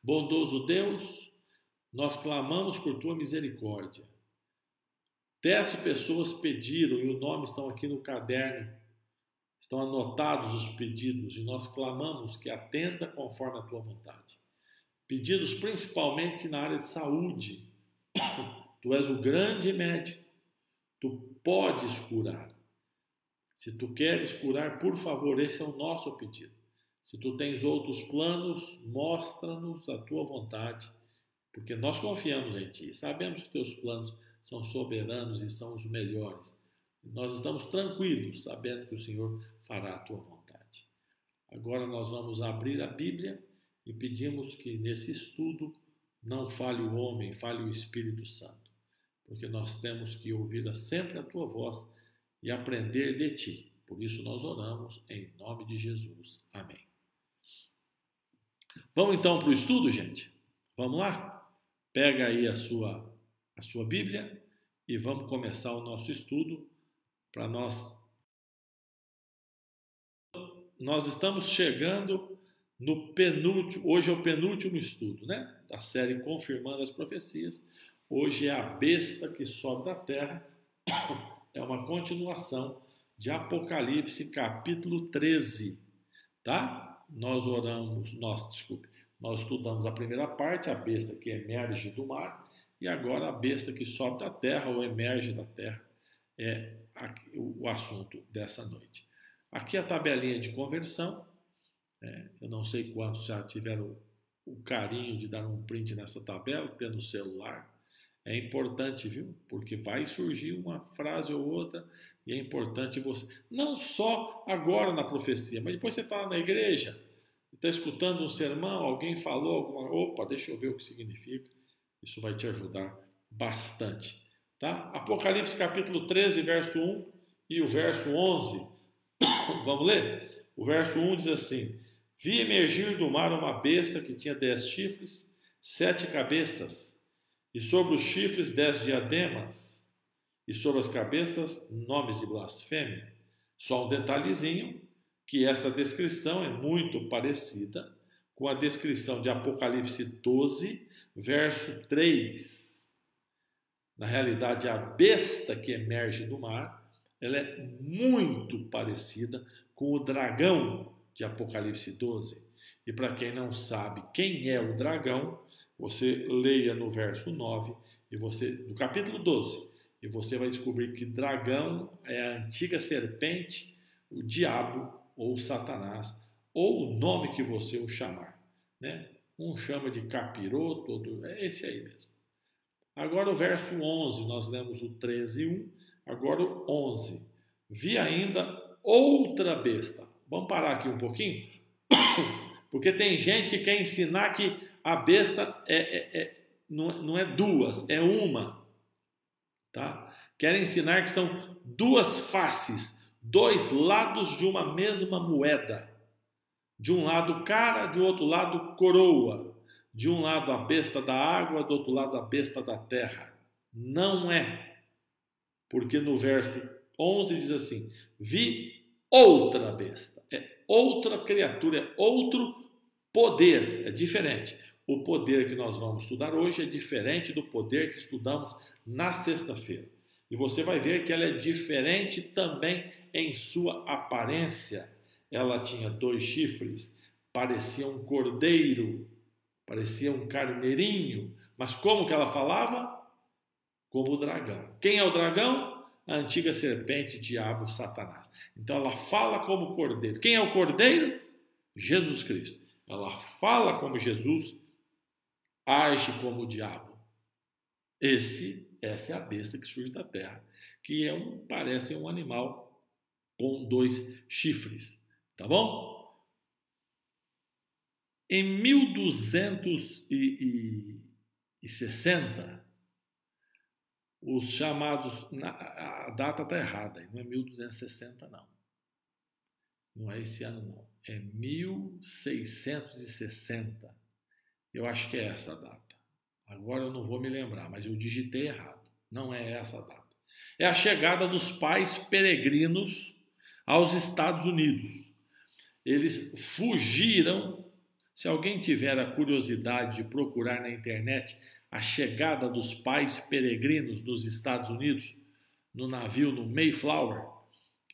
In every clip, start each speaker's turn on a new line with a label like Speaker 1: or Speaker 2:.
Speaker 1: Bondoso Deus, nós clamamos por tua misericórdia. 10 pessoas pediram e os nomes estão aqui no caderno, estão anotados os pedidos e nós clamamos que atenda conforme a tua vontade. Pedidos principalmente na área de saúde. Tu és o grande médico, tu podes curar. Se tu queres curar, por favor, esse é o nosso pedido. Se tu tens outros planos, mostra-nos a tua vontade, porque nós confiamos em ti, sabemos que teus planos são soberanos e são os melhores. Nós estamos tranquilos, sabendo que o Senhor fará a tua vontade. Agora nós vamos abrir a Bíblia e pedimos que nesse estudo não fale o homem, fale o Espírito Santo, porque nós temos que ouvir sempre a tua voz e aprender de ti. Por isso nós oramos em nome de Jesus. Amém. Vamos então para o estudo, gente? Vamos lá? Pega aí a sua Bíblia e vamos começar o nosso estudo para nós. Nós estamos chegando no penúltimo, hoje é o penúltimo estudo, né? Da série Confirmando as Profecias. Hoje é a besta que sobe da terra. É uma continuação de Apocalipse, capítulo 13, tá? Nós estudamos a primeira parte, a besta que emerge do mar, e agora a besta que sobe da terra ou emerge da terra é o assunto dessa noite. Aqui a tabelinha de conversão, eu não sei quantos já tiveram o carinho de dar um print nessa tabela, ter no celular. É importante, viu? Porque vai surgir uma frase ou outra e é importante você, não só agora na profecia, mas depois você está lá na igreja, está escutando um sermão, alguém falou alguma coisa, opa, deixa eu ver o que significa. Isso vai te ajudar bastante, tá? Apocalipse capítulo 13, verso 1 e o verso 11. Vamos ler? O verso 1 diz assim: Vi emergir do mar uma besta que tinha 10 chifres, 7 cabeças, e sobre os chifres 10 diademas, e sobre as cabeças nomes de blasfêmia. Só um detalhezinho, que essa descrição é muito parecida com a descrição de Apocalipse 12, verso 3. Na realidade, a besta que emerge do mar, ela é muito parecida com o dragão de Apocalipse 12. E para quem não sabe quem é o dragão, você leia no verso 9 do capítulo 12, e você vai descobrir que dragão é a antiga serpente, o diabo ou Satanás, ou o nome que você o chamar, né? Um chama de capiroto, outro é esse aí mesmo. Agora o verso 11, nós lemos o 13:1, agora o 11. Vi ainda outra besta. Vamos parar aqui um pouquinho? Porque tem gente que quer ensinar que a besta não é duas, é uma. Tá? Querem ensinar que são duas faces, dois lados de uma mesma moeda. De um lado cara, de outro lado coroa. De um lado a besta da água, do outro lado a besta da terra. Não é. Porque no verso 11 diz assim: vi outra besta. É outra criatura, é outro poder. É diferente. O poder que nós vamos estudar hoje é diferente do poder que estudamos na sexta-feira. E você vai ver que ela é diferente também em sua aparência. Ela tinha 2 chifres, parecia um cordeiro, parecia um carneirinho. Mas como que ela falava? Como o dragão. Quem é o dragão? A antiga serpente, diabo, Satanás. Então ela fala como cordeiro. Quem é o cordeiro? Jesus Cristo. Ela fala como Jesus, age como o diabo. Essa é a besta que surge da terra, que parece um animal com 2 chifres. Tá bom? Em 1260, os chamados... A data está errada, não é 1260 não. Não é esse ano não. É 1660. Eu acho que é essa a data. Agora eu não vou me lembrar, mas eu digitei errado. Não é essa a data. É a chegada dos pais peregrinos aos Estados Unidos. Eles fugiram Se alguém tiver a curiosidade de procurar na internet a chegada dos pais peregrinos dos Estados Unidos no navio no Mayflower,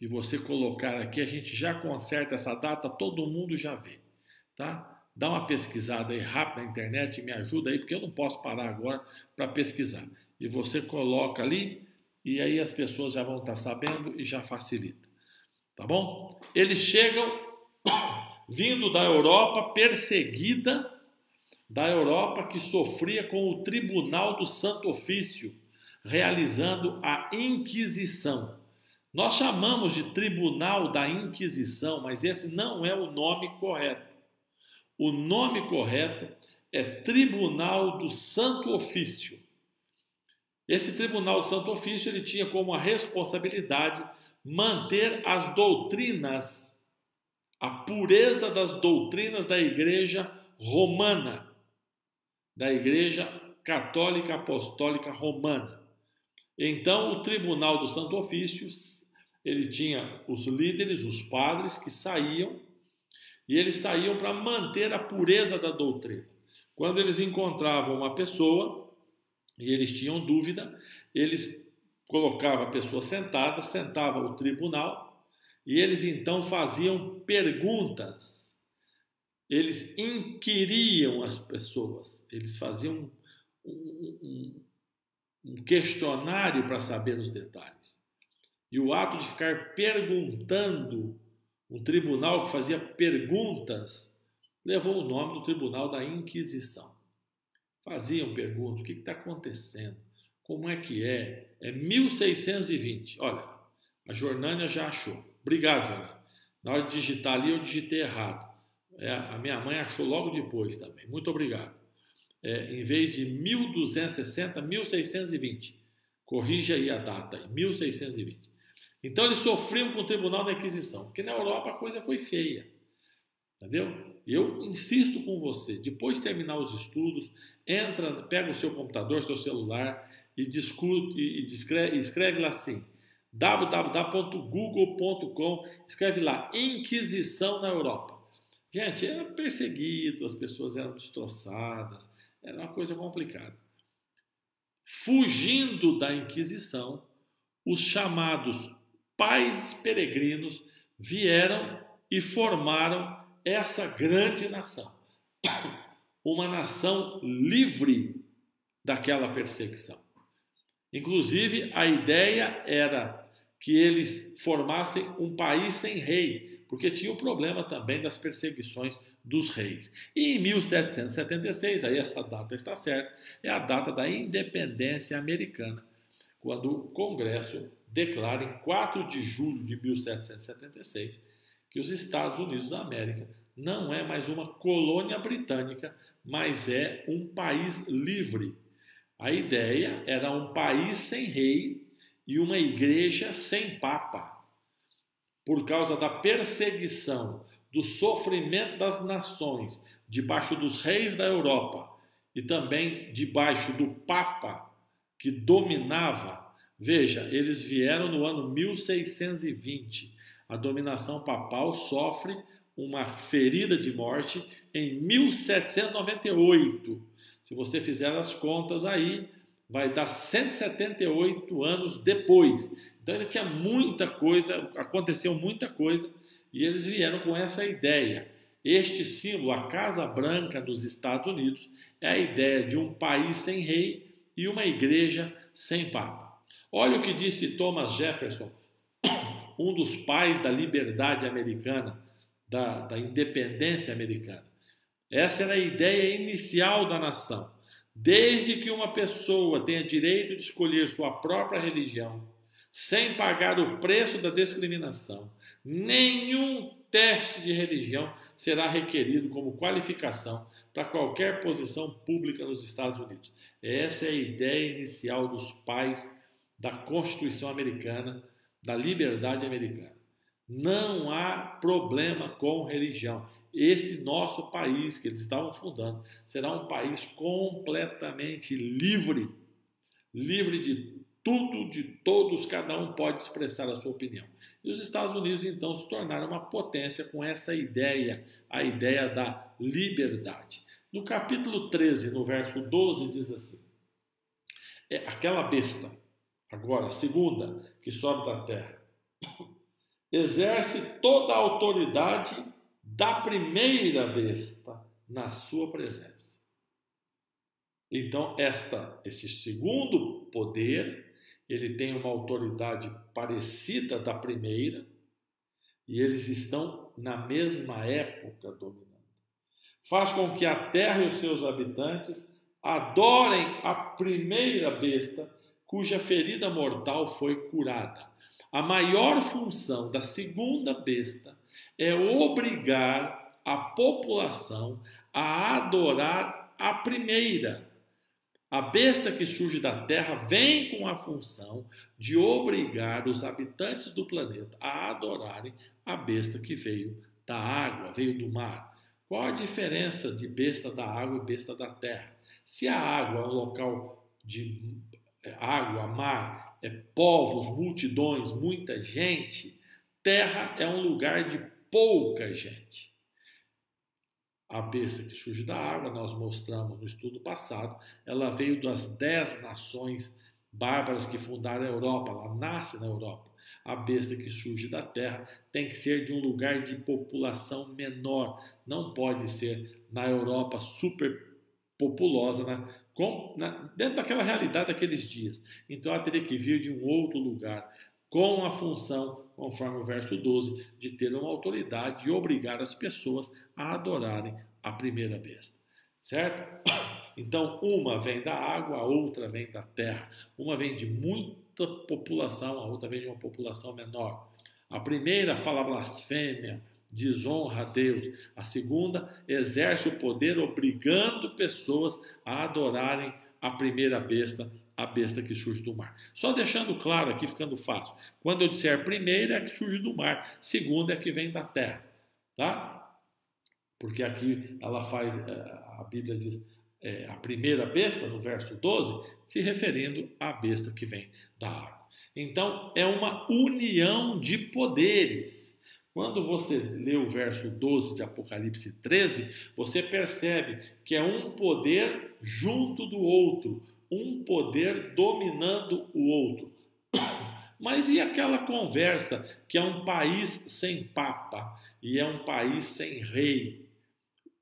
Speaker 1: e você colocar aqui, a gente já conserta essa data, todo mundo já vê, tá? Dá uma pesquisada aí rápida na internet, me ajuda aí, porque eu não posso parar agora para pesquisar. E você coloca ali, e aí as pessoas já vão estar sabendo e já facilita, tá bom? Eles chegam vindo da Europa perseguida, da Europa que sofria com o Tribunal do Santo Ofício, realizando a Inquisição. Nós chamamos de Tribunal da Inquisição, mas esse não é o nome correto. O nome correto é Tribunal do Santo Ofício. Esse Tribunal do Santo Ofício ele tinha como a responsabilidade manter as doutrinas, a pureza das doutrinas da Igreja Romana, da Igreja Católica Apostólica Romana. Então, o Tribunal do Santo Ofício, ele tinha os líderes, os padres que saíam, e eles saíam para manter a pureza da doutrina. Quando eles encontravam uma pessoa e eles tinham dúvida, eles colocavam a pessoa sentada, sentava o tribunal e eles então faziam perguntas. Eles inquiriam as pessoas, eles faziam um questionário para saber os detalhes. E o ato de ficar perguntando, um tribunal que fazia perguntas, levou o nome do Tribunal da Inquisição. Faziam perguntas, o que está acontecendo? Como é que é? É 1620. Olha, a Jordânia já achou. Obrigado, Jordânia. Na hora de digitar ali, eu digitei errado. A minha mãe achou logo depois também. Muito obrigado. Em vez de 1260, 1620. Corrija aí a data, 1620. Então eles sofriam com o Tribunal da Inquisição, porque na Europa a coisa foi feia. Entendeu? Eu insisto com você, depois de terminar os estudos, pega o seu computador, seu celular e escreve lá assim, www.google.com, escreve lá, Inquisição na Europa. Gente, era perseguido, as pessoas eram destroçadas, era uma coisa complicada. Fugindo da Inquisição, os chamados pais peregrinos vieram e formaram essa grande nação. Uma nação livre daquela perseguição. Inclusive, a ideia era que eles formassem um país sem rei, porque tinha o problema também das perseguições dos reis. E em 1776, aí essa data está certa, é a data da independência americana, quando o Congresso declara em 4 de julho de 1776 que os Estados Unidos da América não é mais uma colônia britânica, mas é um país livre. A ideia era um país sem rei e uma igreja sem papa. Por causa da perseguição, do sofrimento das nações, debaixo dos reis da Europa e também debaixo do papa que dominava. Veja, eles vieram no ano 1620. A dominação papal sofre uma ferida de morte em 1798. Se você fizer as contas aí, vai dar 178 anos depois. Então ainda tinha muita coisa, aconteceu muita coisa, e eles vieram com essa ideia. Este símbolo, a Casa Branca dos Estados Unidos, é a ideia de um país sem rei e uma igreja sem papa. Olha o que disse Thomas Jefferson, um dos pais da liberdade americana, da independência americana. Essa era a ideia inicial da nação. Desde que uma pessoa tenha direito de escolher sua própria religião, sem pagar o preço da discriminação, nenhum teste de religião será requerido como qualificação para qualquer posição pública nos Estados Unidos. Essa é a ideia inicial dos pais da Constituição americana, da liberdade americana. Não há problema com religião. Esse nosso país que eles estavam fundando será um país completamente livre, livre de tudo, de todos, cada um pode expressar a sua opinião. E os Estados Unidos então se tornaram uma potência com essa ideia, a ideia da liberdade. No capítulo 13, no verso 12, diz assim: aquela besta, agora, a segunda, que sobe da terra, exerce toda a autoridade da primeira besta na sua presença. Então, esse segundo poder, ele tem uma autoridade parecida da primeira, e eles estão na mesma época dominando. Faz com que a terra e os seus habitantes adorem a primeira besta, cuja ferida mortal foi curada. A maior função da segunda besta é obrigar a população a adorar a primeira. A besta que surge da terra vem com a função de obrigar os habitantes do planeta a adorarem a besta que veio da água, veio do mar. Qual a diferença de besta da água e besta da terra? Se a água é um local de água, mar, povos, multidões, muita gente, terra é um lugar de pouca gente. A besta que surge da água, nós mostramos no estudo passado, ela veio das 10 nações bárbaras que fundaram a Europa, ela nasce na Europa. A besta que surge da terra tem que ser de um lugar de população menor, não pode ser na Europa super populosa, dentro daquela realidade daqueles dias. Então ela teria que vir de um outro lugar, com a função, conforme o verso 12, de ter uma autoridade e obrigar as pessoas a adorarem a primeira besta. Certo? Então, uma vem da água, a outra vem da terra. Uma vem de muita população, a outra vem de uma população menor. A primeira fala blasfêmia, desonra a Deus. A segunda exerce o poder obrigando pessoas a adorarem a primeira besta, a besta que surge do mar. Só deixando claro aqui, ficando fácil. Quando eu disser primeira é a que surge do mar, segunda é a que vem da terra. Tá? Porque aqui ela faz, a Bíblia diz, a primeira besta, no verso 12, se referindo à besta que vem da água. Então, é uma união de poderes. Quando você lê o verso 12 de Apocalipse 13, você percebe que é um poder junto do outro, um poder dominando o outro. Mas e aquela conversa que é um país sem papa e é um país sem rei?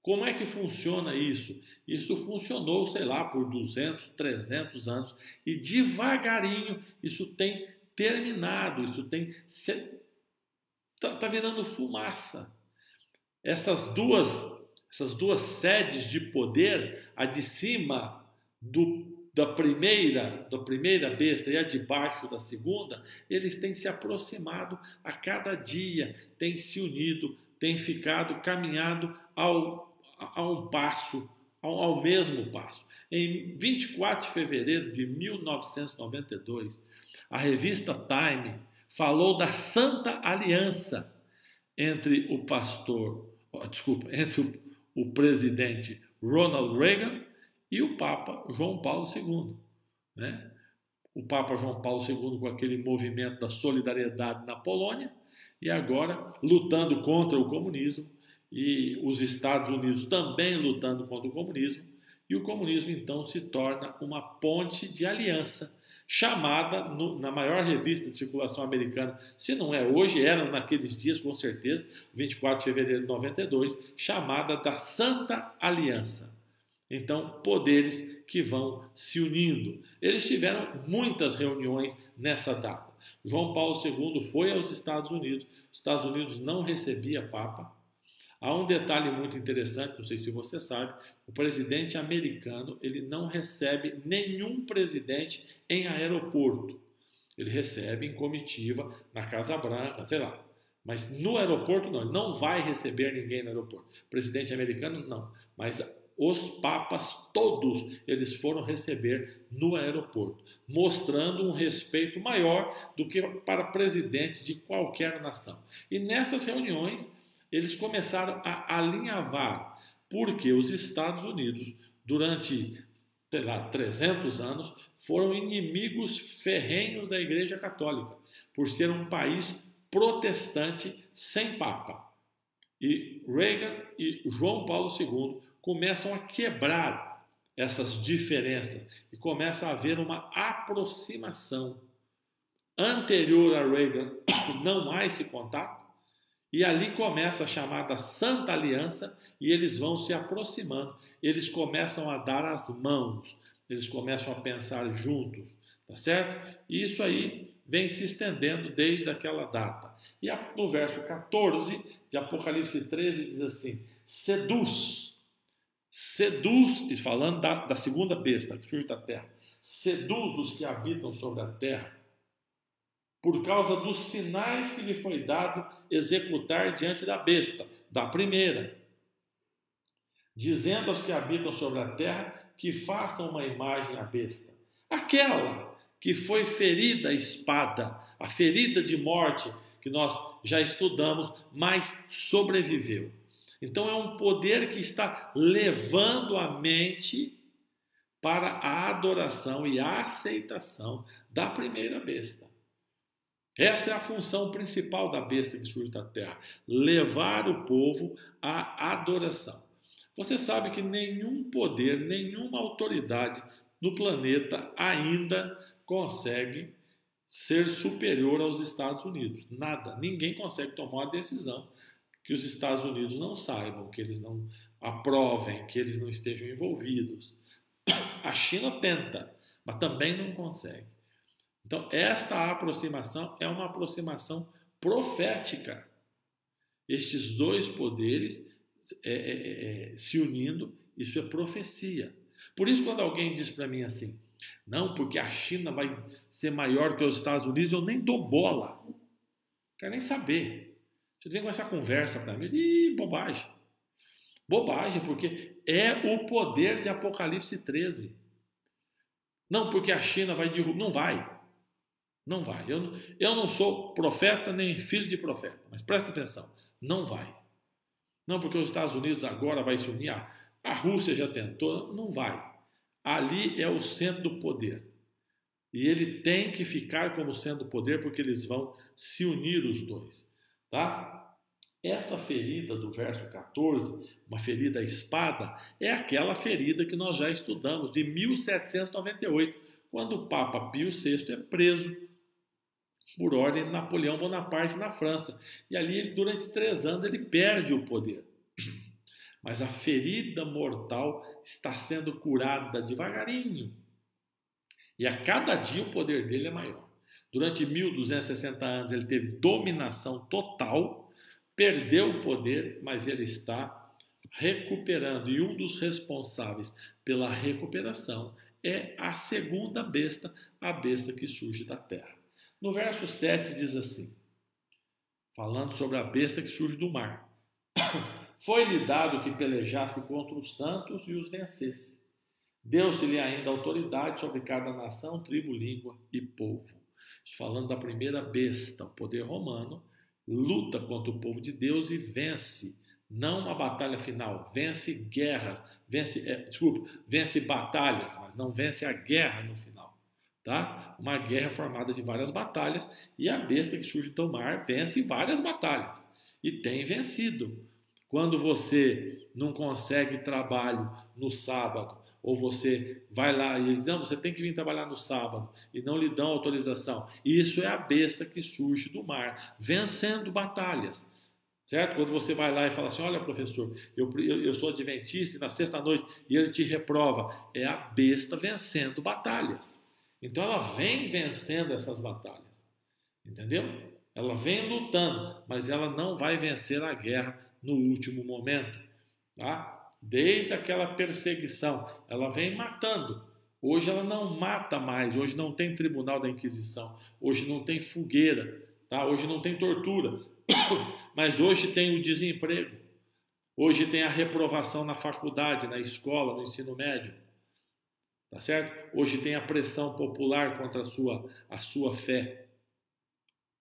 Speaker 1: Como é que funciona isso? Isso funcionou, sei lá, por 200, 300 anos e devagarinho isso tem terminado, isso tem tá virando fumaça. Essas duas sedes de poder, a de cima da primeira besta e a de baixo da segunda, eles têm se aproximado a cada dia, têm se unido, têm ficado caminhado ao mesmo passo. Em 24 de fevereiro de 1992, a revista Time falou da Santa Aliança entre entre o presidente Ronald Reagan e o Papa João Paulo II. Né? O Papa João Paulo II com aquele movimento da solidariedade na Polônia e agora lutando contra o comunismo e os Estados Unidos também lutando contra o comunismo e o comunismo então se torna uma ponte de aliança chamada, na maior revista de circulação americana, se não é hoje, era naqueles dias com certeza, 24 de fevereiro de 92, chamada da Santa Aliança. Então, poderes que vão se unindo. Eles tiveram muitas reuniões nessa data. João Paulo II foi aos Estados Unidos, os Estados Unidos não recebia Papa. Há um detalhe muito interessante, não sei se você sabe, o presidente americano ele não recebe nenhum presidente em aeroporto. Ele recebe em comitiva, na Casa Branca, sei lá. Mas no aeroporto não, ele não vai receber ninguém no aeroporto. O presidente americano não, mas os papas todos eles foram receber no aeroporto, mostrando um respeito maior do que para presidente de qualquer nação. E nessas reuniões eles começaram a alinhavar, porque os Estados Unidos, durante 300 anos, foram inimigos ferrenhos da Igreja Católica, por ser um país protestante sem Papa. E Reagan e João Paulo II começam a quebrar essas diferenças e começa a haver uma aproximação. Anterior a Reagan, não há esse contato, e ali começa a chamada Santa Aliança e eles vão se aproximando, eles começam a dar as mãos, eles começam a pensar juntos, tá certo? E isso aí vem se estendendo desde aquela data. E no verso 14 de Apocalipse 13 diz assim: seduz, e falando da segunda besta que surge da terra, seduz os que habitam sobre a terra, por causa dos sinais que lhe foi dado executar diante da besta, da primeira, dizendo aos que habitam sobre a terra que façam uma imagem à besta, aquela que foi ferida a espada, a ferida de morte que nós já estudamos, mas sobreviveu. Então é um poder que está levando a mente para a adoração e a aceitação da primeira besta. Essa é a função principal da besta que surge da terra, levar o povo à adoração. Você sabe que nenhum poder, nenhuma autoridade no planeta ainda consegue ser superior aos Estados Unidos. Nada, ninguém consegue tomar uma decisão que os Estados Unidos não saibam, que eles não aprovem, que eles não estejam envolvidos. A China tenta, mas também não consegue. Então, esta aproximação é uma aproximação profética. Estes dois poderes se unindo, isso é profecia. Por isso, quando alguém diz para mim assim, não, porque a China vai ser maior que os Estados Unidos, eu nem dou bola. Não quero nem saber. Você vem com essa conversa para mim, ih, bobagem. Bobagem, porque é o poder de Apocalipse 13. Não, porque a China vai derrubar. Não vai. Não vai. Eu não sou profeta nem filho de profeta, mas presta atenção, não vai. Não, porque os Estados Unidos agora vai se unir, a Rússia já tentou, não vai. Ali é o centro do poder. E ele tem que ficar como centro do poder porque eles vão se unir os dois. Tá? Essa ferida do verso 14, uma ferida à espada, é aquela ferida que nós já estudamos, de 1798, quando o Papa Pio VI é preso por ordem de Napoleão Bonaparte na França. E ali, durante 3 anos, ele perde o poder. Mas a ferida mortal está sendo curada devagarinho. E a cada dia o poder dele é maior. Durante 1260 anos ele teve dominação total, perdeu o poder, mas ele está recuperando. E um dos responsáveis pela recuperação é a segunda besta, a besta que surge da terra. No verso 7 diz assim, falando sobre a besta que surge do mar. Foi-lhe dado que pelejasse contra os santos e os vencesse. Deu-se-lhe ainda autoridade sobre cada nação, tribo, língua e povo. Falando da primeira besta, o poder romano, luta contra o povo de Deus e vence. Não uma batalha final, vence guerras, vence batalhas, mas não vence a guerra no final. Tá? Uma guerra formada de várias batalhas e a besta que surge do mar vence várias batalhas e tem vencido. Quando você não consegue trabalho no sábado ou você vai lá e eles dizem, não, você tem que vir trabalhar no sábado e não lhe dão autorização. Isso é a besta que surge do mar, vencendo batalhas. Certo? Quando você vai lá e fala assim, olha professor, eu sou adventista e na sexta noite e ele te reprova, é a besta vencendo batalhas. Então ela vem vencendo essas batalhas, entendeu? Ela vem lutando, mas ela não vai vencer a guerra no último momento, tá? Desde aquela perseguição, ela vem matando. Hoje ela não mata mais, hoje não tem tribunal da Inquisição, hoje não tem fogueira, tá? Hoje não tem tortura, mas hoje tem o desemprego, hoje tem a reprovação na faculdade, na escola, no ensino médio. Tá certo? Hoje tem a pressão popular contra a sua fé.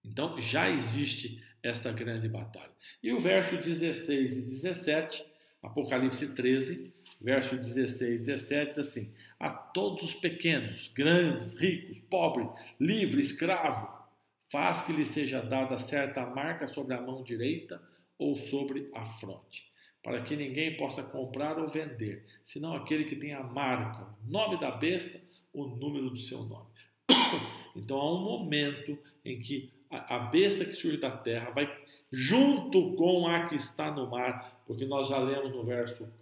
Speaker 1: Então já existe esta grande batalha. E o verso 16 e 17, Apocalipse 13, verso 16 e 17, diz assim: a todos os pequenos, grandes, ricos, pobres, livre, escravo, faz que lhe seja dada certa marca sobre a mão direita ou sobre a fronte, para que ninguém possa comprar ou vender, senão aquele que tem a marca, o nome da besta, o número do seu nome. Então há um momento em que a besta que surge da terra vai junto com a que está no mar, porque nós já lemos no verso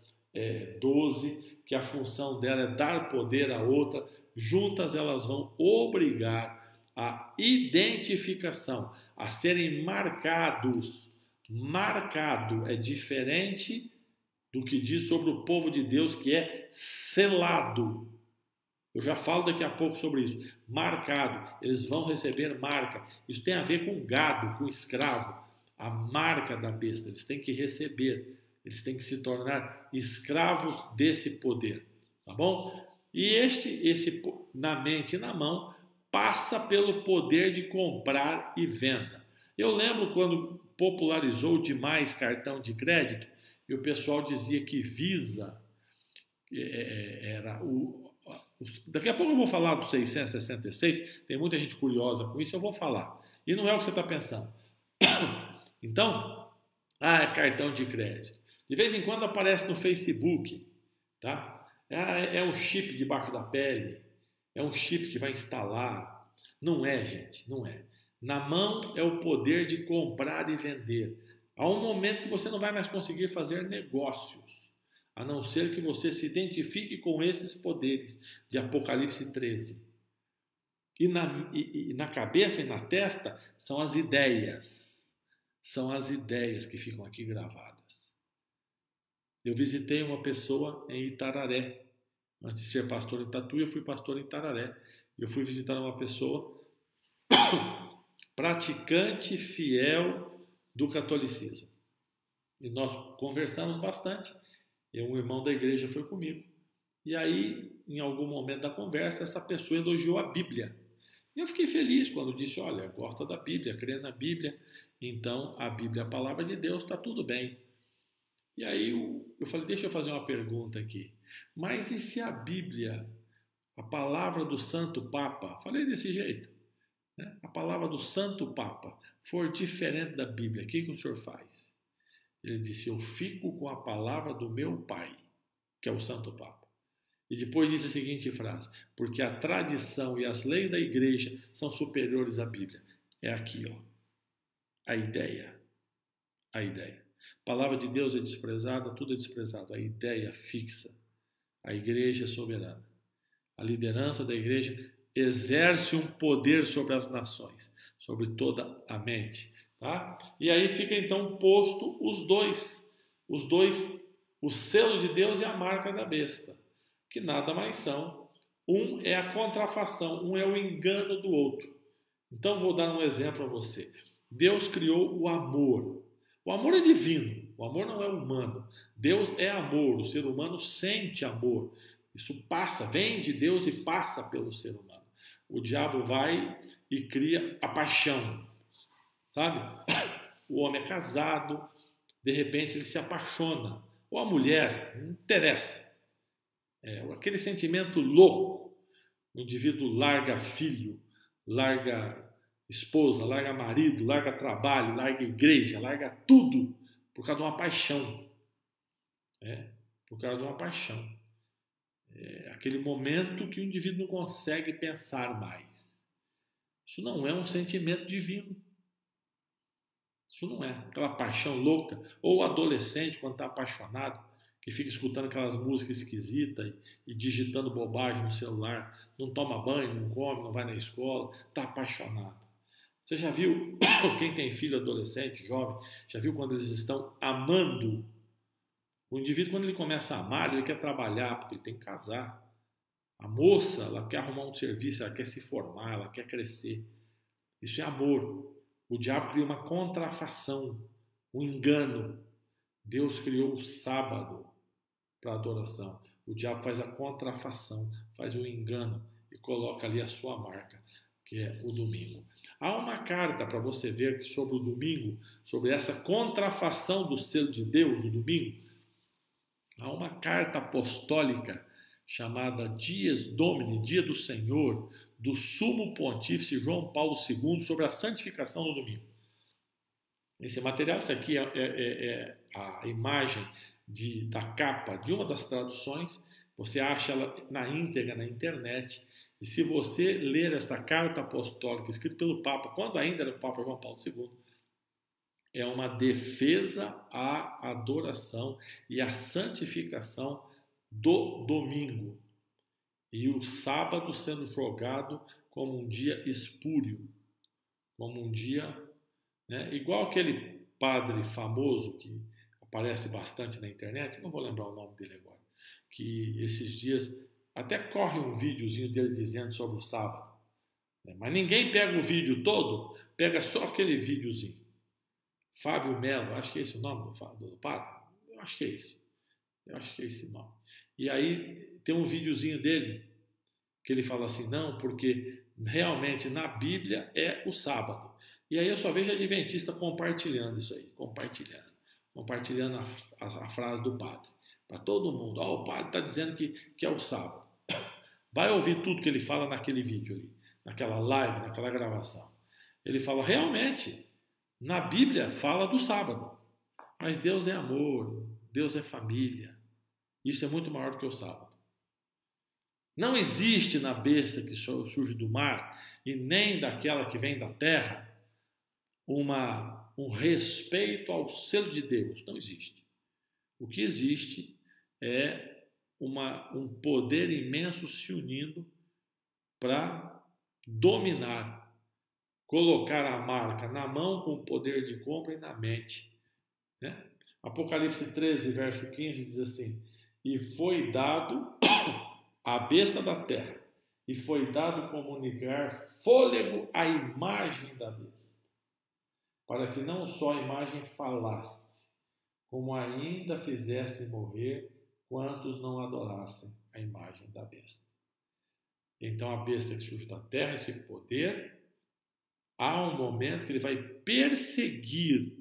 Speaker 1: 12 que a função dela é dar poder a outra, juntas elas vão obrigar a identificação, a serem marcados. Marcado é diferente do que diz sobre o povo de Deus, que é selado. Eu já falo daqui a pouco sobre isso. Marcado, eles vão receber marca. Isso tem a ver com gado, com escravo. A marca da besta, eles têm que receber. Eles têm que se tornar escravos desse poder. Tá bom? E esse na mente e na mão passa pelo poder de comprar e venda. Eu lembro quando popularizou demais cartão de crédito e o pessoal dizia que Visa era daqui a pouco eu vou falar do 666, tem muita gente curiosa com isso, eu vou falar. E não é o que você está pensando. Então, cartão de crédito. De vez em quando aparece no Facebook, tá? É um chip debaixo da pele, é um chip que vai instalar. Não é, gente, não é. Na mão é o poder de comprar e vender. Há um momento que você não vai mais conseguir fazer negócios, a não ser que você se identifique com esses poderes de Apocalipse 13. E na cabeça e na testa são as ideias. São as ideias que ficam aqui gravadas. Eu visitei uma pessoa em Itararé. Antes de ser pastor em Tatuí, eu fui pastor em Itararé. Eu fui visitar uma pessoa praticante fiel do catolicismo. E nós conversamos bastante. E um irmão da igreja foi comigo. E aí, em algum momento da conversa, essa pessoa elogiou a Bíblia. E eu fiquei feliz quando disse, olha, gosta da Bíblia, crê na Bíblia, então a Bíblia é a palavra de Deus, está tudo bem. E aí eu falei, deixa eu fazer uma pergunta aqui. Mas e se a Bíblia, a palavra do Santo Papa, falei desse jeito, né? A palavra do Santo Papa for diferente da Bíblia, o que o senhor faz? Ele disse, eu fico com a palavra do meu pai, que é o Santo Papa. E depois disse a seguinte frase, porque a tradição e as leis da igreja são superiores à Bíblia. É aqui, ó, a ideia. A ideia. A palavra de Deus é desprezada, tudo é desprezado. A ideia fixa. A igreja é soberana. A liderança da igreja exerce um poder sobre as nações, sobre toda a mente. Tá? E aí fica então posto os dois, o selo de Deus e a marca da besta, que nada mais são. Um é a contrafação, um é o engano do outro. Então vou dar um exemplo a você. Deus criou o amor. O amor é divino, o amor não é humano. Deus é amor, o ser humano sente amor. Isso passa, vem de Deus e passa pelo ser humano. O diabo vai e cria a paixão. Sabe? O homem é casado, de repente ele se apaixona. Ou a mulher, não interessa. Aquele sentimento louco. O indivíduo larga filho, larga esposa, larga marido, larga trabalho, larga igreja, larga tudo por causa de uma paixão. Por causa de uma paixão. Aquele momento que o indivíduo não consegue pensar mais. Isso não é um sentimento divino. Isso não é aquela paixão louca. Ou o adolescente, quando está apaixonado, que fica escutando aquelas músicas esquisitas e digitando bobagem no celular, não toma banho, não come, não vai na escola, está apaixonado. Você já viu, quem tem filho adolescente, jovem, já viu quando eles estão amando? O indivíduo, quando ele começa a amar, ele quer trabalhar, porque ele tem que casar. A moça, ela quer arrumar um serviço, ela quer se formar, ela quer crescer. Isso é amor. O diabo cria uma contrafação, um engano. Deus criou o sábado para adoração. O diabo faz a contrafação, faz o engano e coloca ali a sua marca, que é o domingo. Há uma carta para você ver sobre o domingo, sobre essa contrafação do selo de Deus, o domingo. Há uma carta apostólica chamada Dies Domini, Dia do Senhor, do Sumo Pontífice João Paulo II, sobre a santificação do domingo. esse material. Isso aqui é a imagem da capa de uma das traduções. Você acha ela na íntegra na internet. E se você ler essa carta apostólica escrita pelo Papa, quando ainda era o Papa João Paulo II, é uma defesa à adoração e à santificação do domingo. E o sábado sendo jogado como um dia espúrio, como um dia, né, igual aquele padre famoso que aparece bastante na internet, não vou lembrar o nome dele agora, que esses dias até corre um videozinho dele dizendo sobre o sábado, né, mas ninguém pega o vídeo todo, pega só aquele videozinho. Fábio Melo, acho que é esse o nome do padre, eu acho que é isso, eu acho que é esse o nome. E aí tem um videozinho dele que ele fala assim, não, porque realmente na Bíblia é o sábado. E aí eu só vejo adventista compartilhando isso aí, compartilhando a frase do padre. Para todo mundo, o padre está dizendo que é o sábado. Vai ouvir tudo que ele fala naquele vídeo ali, naquela live, naquela gravação. Ele fala, realmente, na Bíblia fala do sábado. Mas Deus é amor, Deus é família. Isso é muito maior do que o sábado. Não existe na besta que surge do mar e nem daquela que vem da terra um respeito ao selo de Deus. Não existe. O que existe é um poder imenso se unindo para dominar, colocar a marca na mão com o poder de compra e na mente. Né? Apocalipse 13, verso 15 diz assim, e foi dado a besta da terra, e foi dado comunicar fôlego à imagem da besta, para que não só a imagem falasse, como ainda fizesse morrer quantos não adorassem a imagem da besta. Então a besta que surge da terra, esse poder, há um momento que ele vai perseguir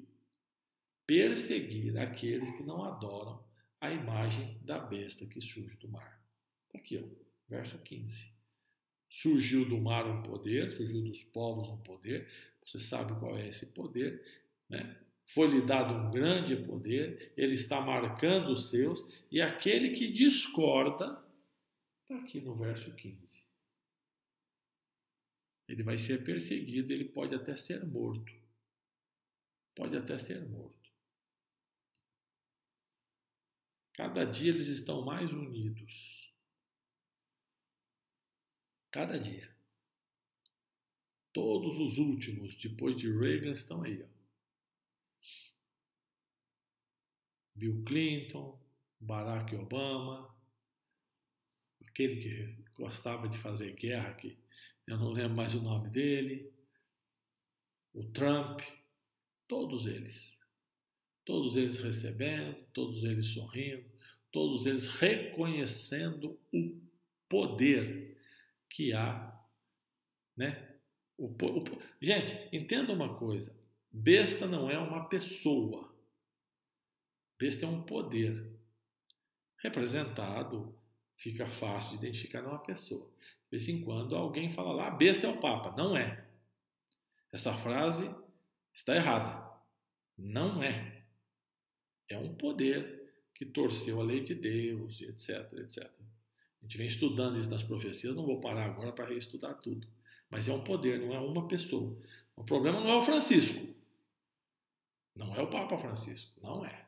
Speaker 1: aqueles que não adoram a imagem da besta que surge do mar. Aqui, ó, verso 15. Surgiu do mar um poder, surgiu dos povos um poder, você sabe qual é esse poder, né? Foi-lhe dado um grande poder, ele está marcando os seus, e aquele que discorda, está aqui no verso 15. Ele vai ser perseguido, ele pode até ser morto. Pode até ser morto. Cada dia eles estão mais unidos. Cada dia. Todos os últimos, depois de Reagan, estão aí. Ó. Bill Clinton, Barack Obama, aquele que gostava de fazer guerra, que eu não lembro mais o nome dele, o Trump, todos eles recebendo, todos eles sorrindo, todos eles reconhecendo o poder que há, né? Gente, entenda uma coisa, besta não é uma pessoa, besta é um poder representado, fica fácil de identificar numa pessoa. De vez em quando alguém fala lá, besta é o Papa, não é. Essa frase está errada, não é. É um poder que torceu a lei de Deus, etc, etc. A gente vem estudando isso nas profecias, não vou parar agora para reestudar tudo. Mas é um poder, não é uma pessoa. O problema não é o Francisco. Não é o Papa Francisco, não é.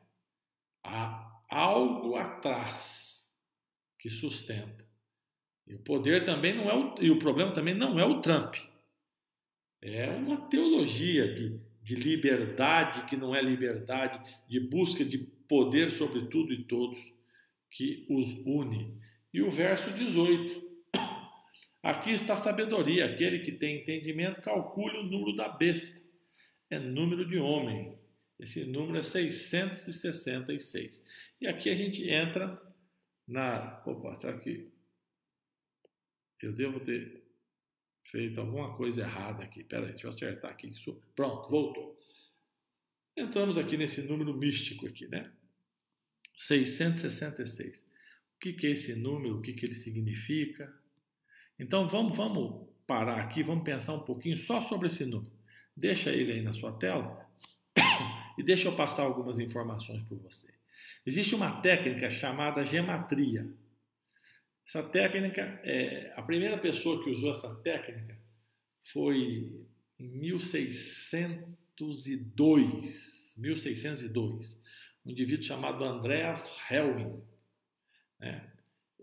Speaker 1: Há algo atrás que sustenta. E o poder também não é e o problema também não é o Trump. É uma teologia de liberdade que não é liberdade, de busca de poder sobre tudo e todos que os une. E o verso 18. Aqui está a sabedoria, aquele que tem entendimento calcule o número da besta. É número de homem. Esse número é 666. E aqui a gente entra na... Opa, está aqui. Eu devo ter feito alguma coisa errada aqui. Peraí, deixa eu acertar aqui. Pronto, voltou. Entramos aqui nesse número místico aqui, né? 666. O que é esse número? O que ele significa? Então vamos parar aqui, vamos pensar um pouquinho só sobre esse número. Deixa ele aí na sua tela E deixa eu passar algumas informações para você. Existe uma técnica chamada gematria. Essa técnica, a primeira pessoa que usou essa técnica foi em 1602, um indivíduo chamado Andreas Helwing. Né?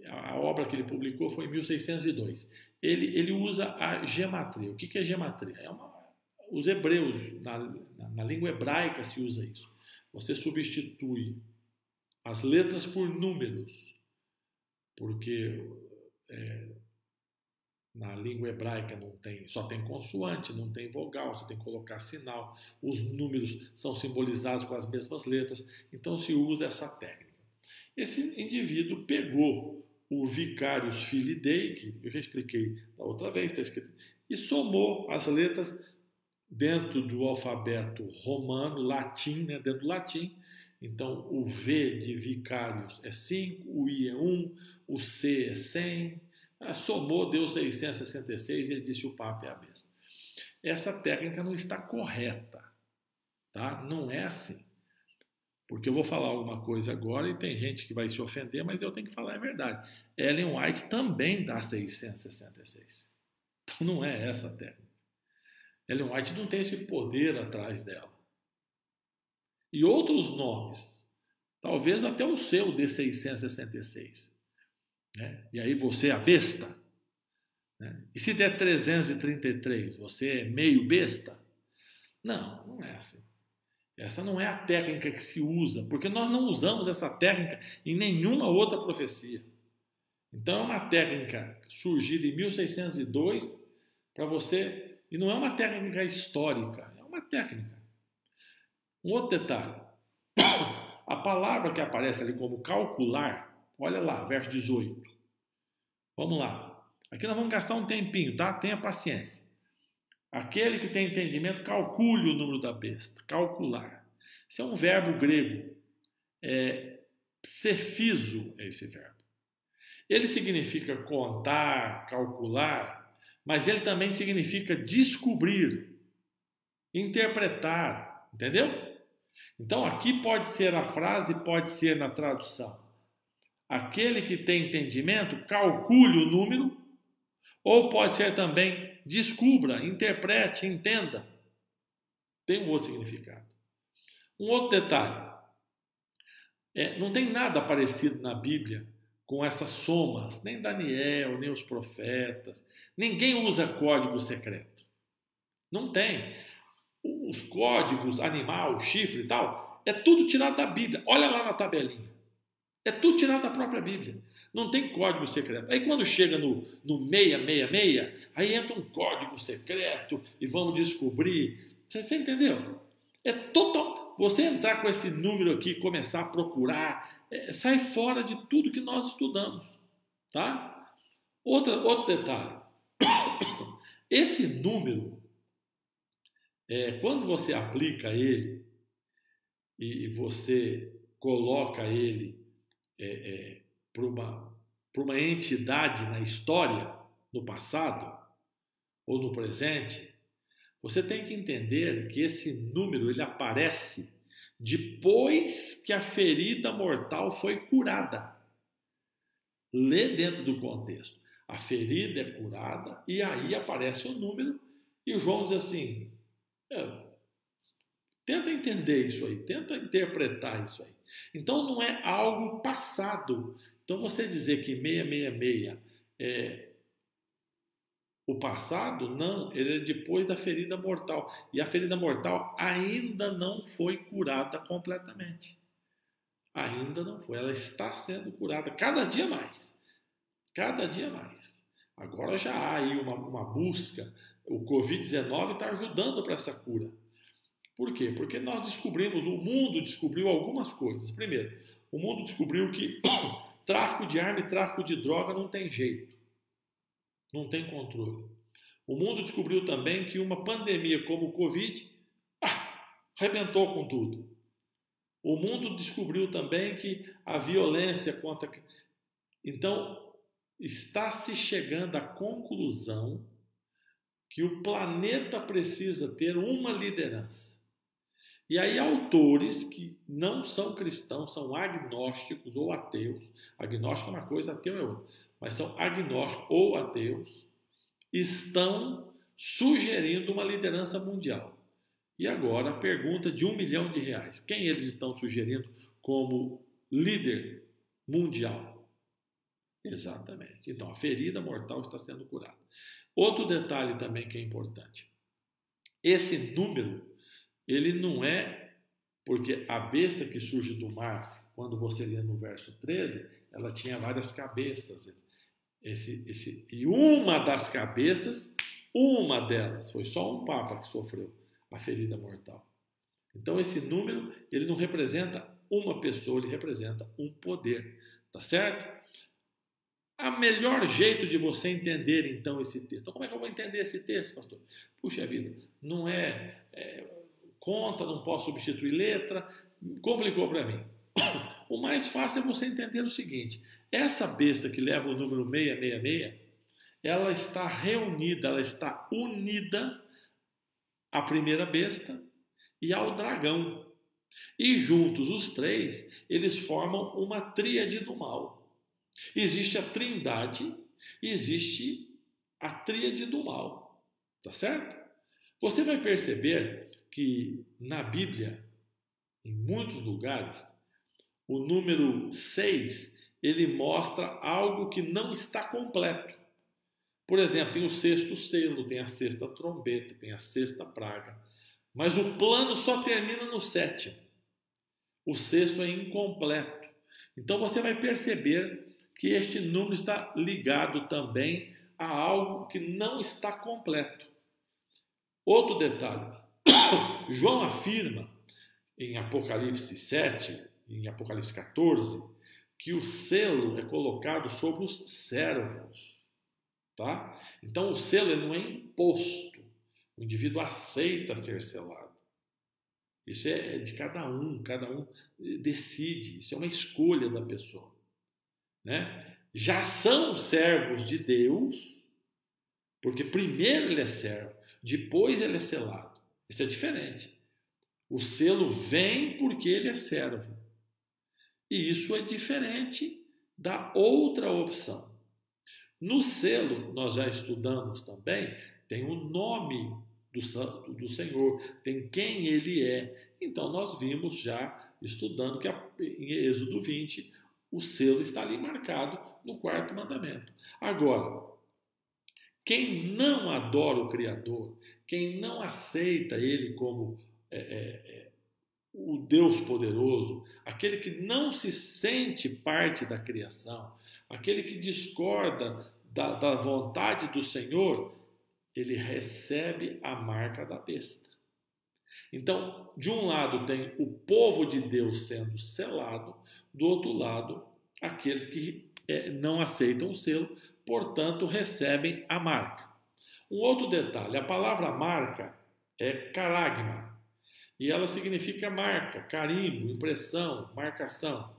Speaker 1: A obra que ele publicou foi em 1602. Ele usa a gematria. O que é gematria? Os hebreus, na língua hebraica se usa isso. Você substitui as letras por números, porque na língua hebraica só tem consoante, não tem vogal, você tem que colocar sinal, os números são simbolizados com as mesmas letras, então se usa essa técnica. Esse indivíduo pegou o Vicarius Filii Dei, que eu já expliquei da outra vez, está escrito, e somou as letras dentro do alfabeto romano, latim, né, dentro do latim. Então, o V de Vicarius é 5, o I é 1, o C é 100. Somou, deu 666 e ele disse o Papa é a besta. Essa técnica não está correta, tá? Não é assim. Porque eu vou falar alguma coisa agora e tem gente que vai se ofender, mas eu tenho que falar a verdade. Ellen White também dá 666. Então não é essa a técnica. Ellen White não tem esse poder atrás dela. E outros nomes, talvez até o seu dê 666. Né? E aí você é a besta? Né? E se der 333, você é meio besta? Não, não é assim. Essa não é a técnica que se usa, porque nós não usamos essa técnica em nenhuma outra profecia. Então é uma técnica surgida em 1602 para você, e não é uma técnica histórica, é uma técnica. Um outro detalhe, a palavra que aparece ali como calcular, olha lá, verso 18. Vamos lá. Aqui nós vamos gastar um tempinho, tá? Tenha paciência. Aquele que tem entendimento, calcule o número da besta. Calcular. Isso é um verbo grego. Psefizo é esse verbo. Ele significa contar, calcular, mas ele também significa descobrir, interpretar. Entendeu? Então aqui pode ser a frase, pode ser na tradução. Aquele que tem entendimento, calcule o número, ou pode ser também descubra, interprete, entenda. Tem um outro significado. Um outro detalhe. Não tem nada parecido na Bíblia com essas somas, nem Daniel, nem os profetas. Ninguém usa código secreto. Não tem. Os códigos, animal, chifre e tal, é tudo tirado da Bíblia. Olha lá na tabelinha. É tudo tirado da própria Bíblia. Não tem código secreto. Aí quando chega no 666, aí entra um código secreto e vamos descobrir. Você entendeu? É total. Você entrar com esse número aqui e começar a procurar, sai fora de tudo que nós estudamos. Tá? Outro detalhe. Esse número, quando você aplica ele e você coloca ele para uma entidade na história, no passado ou no presente, você tem que entender que esse número ele aparece depois que a ferida mortal foi curada. Lê dentro do contexto. A ferida é curada e aí aparece o número e João diz assim, tenta entender isso aí, tenta interpretar isso aí. Então não é algo passado. Então você dizer que 666 é o passado, não, ele é depois da ferida mortal. E a ferida mortal ainda não foi curada completamente. Ainda não foi. Ela está sendo curada cada dia mais. Cada dia mais. Agora já há aí uma busca. O Covid-19 está ajudando para essa cura. Por quê? Porque nós descobrimos, o mundo descobriu algumas coisas. Primeiro, o mundo descobriu que tráfico de arma e tráfico de droga não tem jeito. Não tem controle. O mundo descobriu também que uma pandemia como o Covid arrebentou com tudo. O mundo descobriu também que a violência contra... Então, está se chegando à conclusão que o planeta precisa ter uma liderança. E aí autores que não são cristãos, são agnósticos ou ateus, agnóstico é uma coisa, ateu é outra, mas são agnósticos ou ateus, estão sugerindo uma liderança mundial. E agora a pergunta de R$ 1 milhão. Quem eles estão sugerindo como líder mundial? Exatamente. Então, a ferida mortal está sendo curada. Outro detalhe também que é importante. Esse número, ele não é porque a besta que surge do mar, quando você lê no verso 13, ela tinha várias cabeças. E uma das cabeças, uma delas, foi só um papa que sofreu a ferida mortal. Então esse número, ele não representa uma pessoa, ele representa um poder, tá certo? A melhor jeito de você entender então esse texto. Então como é que eu vou entender esse texto, pastor? Puxa vida, não é conta, não posso substituir letra, complicou para mim. O mais fácil é você entender o seguinte, essa besta que leva o número 666, ela está reunida, ela está unida à primeira besta e ao dragão. E juntos os três, eles formam uma tríade do mal. Existe a trindade e existe a tríade do mal. Tá certo? Você vai perceber que na Bíblia, em muitos lugares, o número 6, ele mostra algo que não está completo. Por exemplo, tem o sexto selo, tem a sexta trombeta, tem a sexta praga. Mas o plano só termina no 7. O sexto é incompleto. Então você vai perceber que este número está ligado também a algo que não está completo. Outro detalhe. João afirma em Apocalipse 7, em Apocalipse 14, que o selo é colocado sobre os servos. Tá? Então o selo ele não é imposto. O indivíduo aceita ser selado. Isso é de cada um decide. Isso é uma escolha da pessoa. Né? Já são servos de Deus, porque primeiro ele é servo, depois ele é selado. Isso é diferente. O selo vem porque ele é servo. E isso é diferente da outra opção. No selo, nós já estudamos também, tem o nome do Senhor, tem quem ele é. Então, nós vimos já, estudando, que em Êxodo 20, o selo está ali marcado no quarto mandamento. Agora, quem não adora o Criador, quem não aceita ele como o Deus poderoso, aquele que não se sente parte da criação, aquele que discorda da vontade do Senhor, ele recebe a marca da besta. Então, de um lado tem o povo de Deus sendo selado, do outro lado, aqueles que não aceitam o selo, portanto, recebem a marca. Um outro detalhe, a palavra marca é caragma, e ela significa marca, carimbo, impressão, marcação.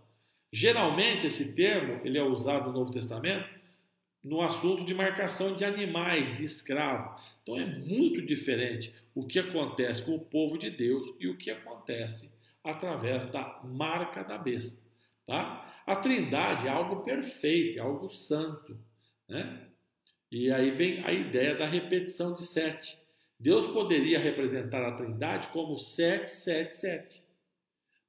Speaker 1: Geralmente, esse termo ele é usado no Novo Testamento no assunto de marcação de animais, de escravos. Então é muito diferente o que acontece com o povo de Deus e o que acontece através da marca da besta. Tá? A Trindade é algo perfeito, é algo santo. Né? E aí vem a ideia da repetição de 7. Deus poderia representar a Trindade como 777.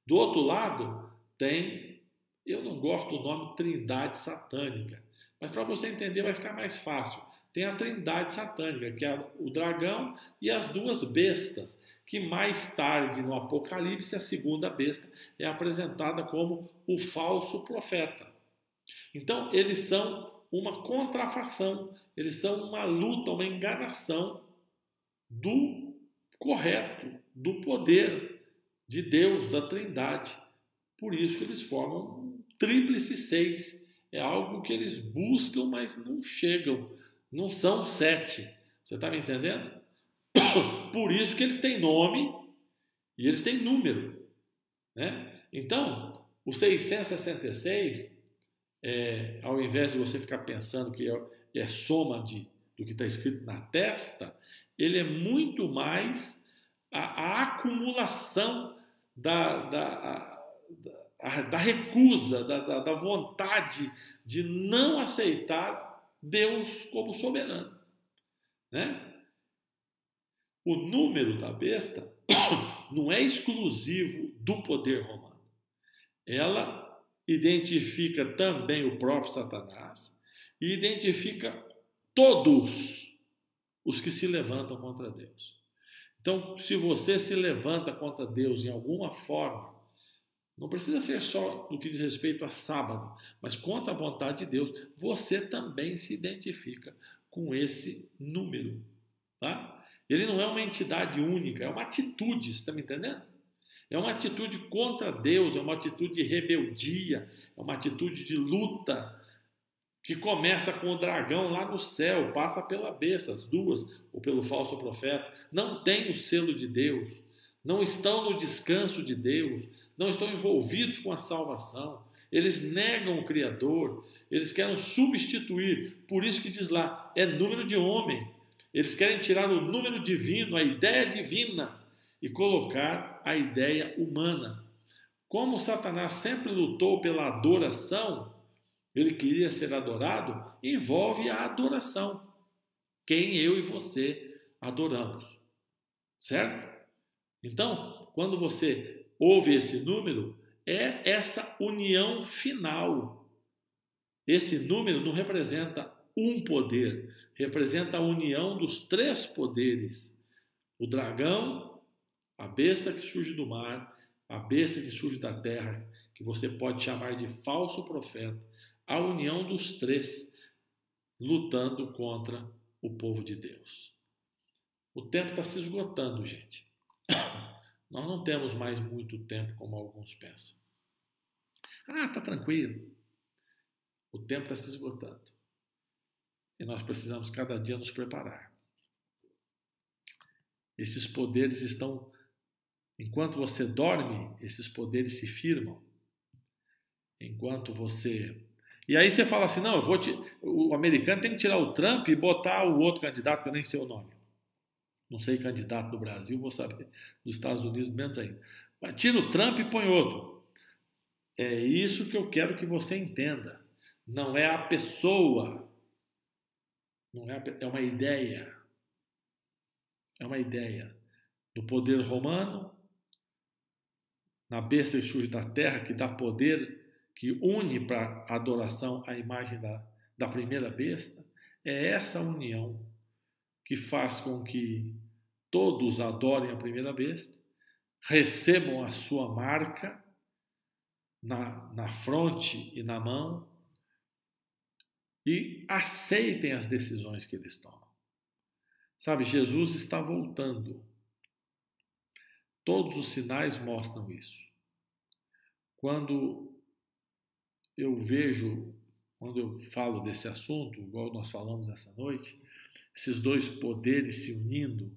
Speaker 1: Do outro lado, tem, eu não gosto do nome Trindade Satânica, mas para você entender vai ficar mais fácil. Tem a Trindade Satânica, que é o dragão e as duas bestas, que mais tarde no Apocalipse a segunda besta é apresentada como o falso profeta. Então eles são uma contrafação, eles são uma luta, uma enganação do correto, do poder de Deus, da Trindade. Por isso que eles formam um tríplice 6. É algo que eles buscam, mas não chegam. Não são 7. Você está me entendendo? Por isso que eles têm nome e eles têm número. Né? Então, o 666, ao invés de você ficar pensando que é soma do que está escrito na testa, ele é muito mais a acumulação da recusa, da vontade de não aceitar Deus como soberano, né? O número da besta não é exclusivo do poder romano. Ela identifica também o próprio Satanás e identifica todos os que se levantam contra Deus. Então, se você se levanta contra Deus em alguma forma, não precisa ser só no que diz respeito a sábado, mas contra a vontade de Deus, você também se identifica com esse número, tá? Ele não é uma entidade única, é uma atitude, você está me entendendo? É uma atitude contra Deus, é uma atitude de rebeldia, é uma atitude de luta, que começa com o dragão lá no céu, passa pela besta, as duas, ou pelo falso profeta, não tem o selo de Deus, não estão no descanso de Deus, não estão envolvidos com a salvação, eles negam o Criador, eles querem substituir, por isso que diz lá, é número de homem, eles querem tirar o número divino, a ideia divina, e colocar a ideia humana. Como Satanás sempre lutou pela adoração, ele queria ser adorado, envolve a adoração. Quem eu e você adoramos. Certo? Então, quando você ouve esse número, é essa união final. Esse número não representa um poder, representa a união dos três poderes. O dragão, a besta que surge do mar, a besta que surge da terra, que você pode chamar de falso profeta, a união dos três lutando contra o povo de Deus. O tempo está se esgotando, gente. Nós não temos mais muito tempo como alguns pensam. Ah, tá tranquilo. O tempo está se esgotando. E nós precisamos cada dia nos preparar. Esses poderes estão... Enquanto você dorme, esses poderes se firmam. Enquanto você... E aí você fala assim, não, o americano tem que tirar o Trump e botar o outro candidato, que eu nem sei o nome. Não sei candidato do Brasil, vou saber dos Estados Unidos, menos ainda. Mas tira o Trump e põe outro. É isso que eu quero que você entenda. Não é a pessoa. Não é, é uma ideia. É uma ideia. Do poder romano, na besta que surge da terra, que dá poder, que une para a adoração a imagem da primeira besta, é essa união que faz com que todos adorem a primeira besta, recebam a sua marca na fronte e na mão e aceitem as decisões que eles tomam. Sabe, Jesus está voltando. Todos os sinais mostram isso. Quando eu falo desse assunto, igual nós falamos essa noite, esses dois poderes se unindo,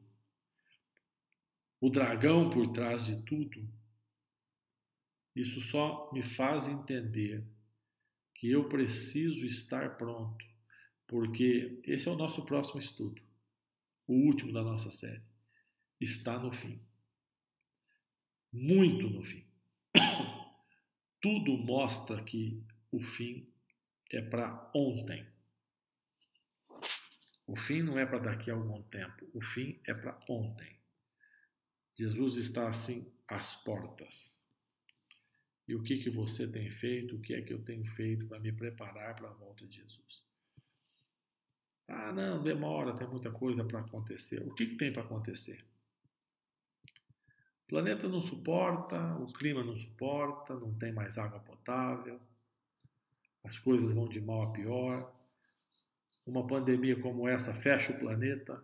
Speaker 1: o dragão por trás de tudo, isso só me faz entender que eu preciso estar pronto, porque esse é o nosso próximo estudo, o último da nossa série. Está no fim. Muito no fim. Tudo mostra que o fim é para ontem. O fim não é para daqui a algum tempo. O fim é para ontem. Jesus está assim às portas. E o que você tem feito? O que é que eu tenho feito para me preparar para a volta de Jesus? Ah, não, demora, tem muita coisa para acontecer. O que tem para acontecer? O planeta não suporta, o clima não suporta, não tem mais água potável, as coisas vão de mal a pior. Uma pandemia como essa fecha o planeta.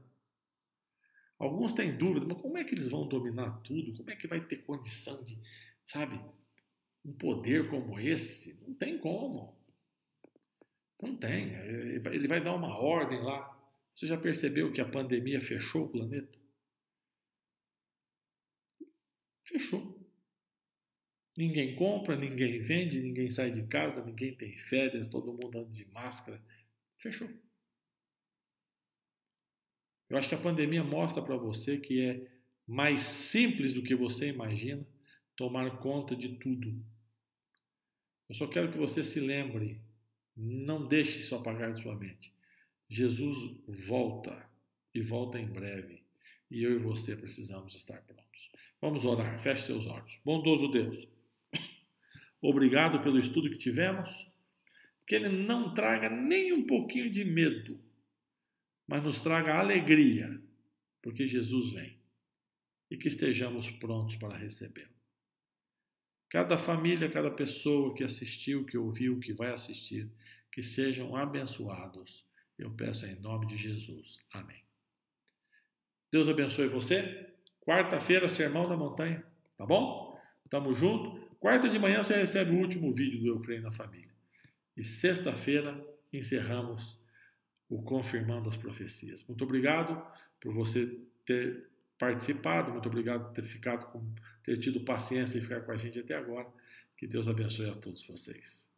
Speaker 1: Alguns têm dúvida, mas como é que eles vão dominar tudo? Como é que vai ter condição de, sabe, um poder como esse? Não tem como. Não tem. Ele vai dar uma ordem lá. Você já percebeu que a pandemia fechou o planeta? Fechou. Ninguém compra, ninguém vende, ninguém sai de casa, ninguém tem férias, todo mundo anda de máscara. Fechou. Eu acho que a pandemia mostra para você que é mais simples do que você imagina, tomar conta de tudo. Eu só quero que você se lembre, não deixe isso apagar de sua mente. Jesus volta e volta em breve. E eu e você precisamos estar prontos. Vamos orar, feche seus olhos. Bondoso Deus, obrigado pelo estudo que tivemos. Que ele não traga nem um pouquinho de medo, mas nos traga alegria, porque Jesus vem. E que estejamos prontos para recebê-lo. Cada família, cada pessoa que assistiu, que ouviu, que vai assistir, que sejam abençoados. Eu peço em nome de Jesus. Amém. Deus abençoe você. Quarta-feira, Sermão da Montanha. Tá bom? Tamo junto. Quarta de manhã você recebe o último vídeo do Eu Creio na Família. E sexta-feira encerramos o Confirmando as Profecias. Muito obrigado por você ter participado, muito obrigado por ter tido paciência e ficar com a gente até agora. Que Deus abençoe a todos vocês.